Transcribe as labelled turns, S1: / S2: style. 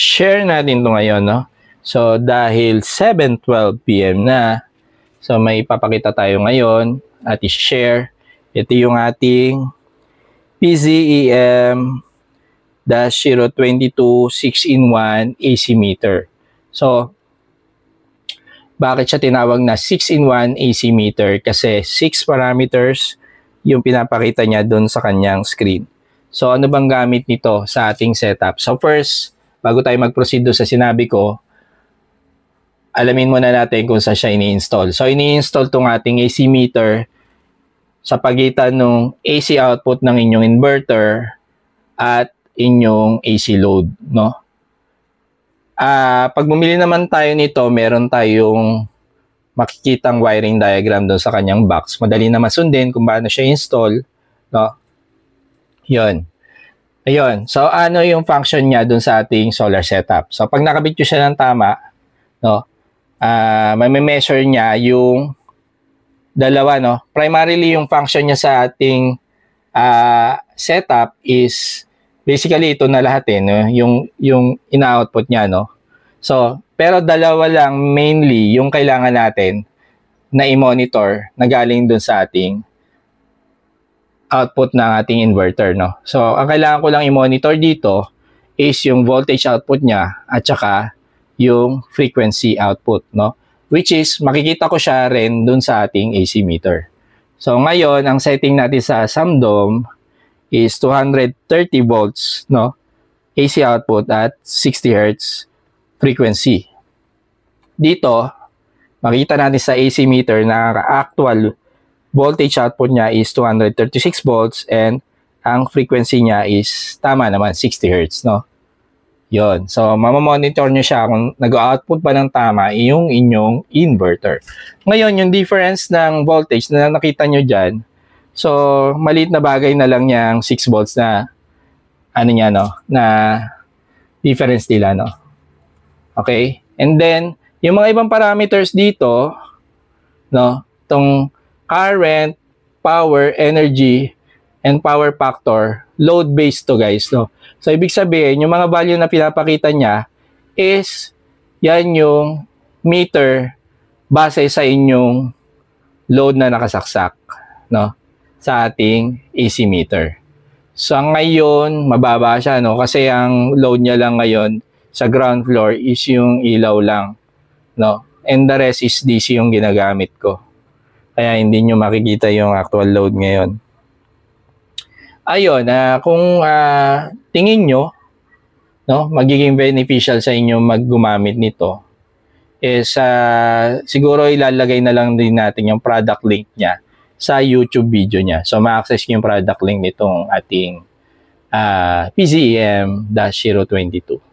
S1: share natin ito ngayon, no? So, dahil 7:12 PM na, so may ipapakita tayo ngayon at i-share. Ito yung ating PZEM-022 6-in-1 AC meter. So, bakit siya tinawag na 6-in-1 AC meter? Kasi 6 parameters yung pinapakita niya doon sa kanyang screen. So, ano bang gamit nito sa ating setup? So, first, bago tayo mag-proceed sa sinabi ko, alamin muna natin kung saan siya ini-install. So, ini-install itong ating AC meter sa pagitan ng AC output ng inyong inverter at inyong AC load, no? Pag bumili naman tayo nito, meron tayong makikitang wiring diagram doon sa kanyang box. Madali na masundin kung paano siya install, no? Yun. Ayun. So, ano yung function niya doon sa ating solar setup? So, pag nakabit nyo siya ng tama, no? May measure niya yung dalawa, no? Primarily, yung function niya sa ating setup is basically ito na lahat, no? Yung ina-output niya, no? So, pero dalawa lang mainly yung kailangan natin na i-monitor na galing dun sa ating output ng ating inverter, no? So, ang kailangan ko lang i-monitor dito is yung voltage output niya at saka yung frequency output, no? Which is, makikita ko siya rin dun sa ating AC meter. So, ngayon, ang setting natin sa SUMDOM is 230 volts, no? AC output at 60 Hz frequency. Dito, makikita natin sa AC meter na actual voltage output niya is 236 volts and ang frequency niya is tama naman, 60 Hz, no? Yon. So, mamamonitor nyo siya kung nag-output ba ng tama yung inyong inverter. Ngayon, yung difference ng voltage na nakita nyo dyan, so, maliit na bagay na lang yung 6 volts na, ano niya, no? Na difference nila, no? Okay? And then, yung mga ibang parameters dito, no? Itong current, power, energy, and power factor, load-based to, guys, no? So, ibig sabihin, yung mga value na pinapakita niya is yan yung meter base sa inyong load na nakasaksak, no? Sa ating AC meter. So, ngayon, mababa siya, no? Kasi ang load niya lang ngayon sa ground floor is yung ilaw lang, no? And the rest is DC yung ginagamit ko. Kaya hindi nyo makikita yung actual load ngayon. Ayun, kung tingin nyo, no, magiging beneficial sa inyo maggumamit nito, is siguro ilalagay na lang din natin yung product link niya sa YouTube video niya. So, ma-access yung product link nitong ating PZEM-022.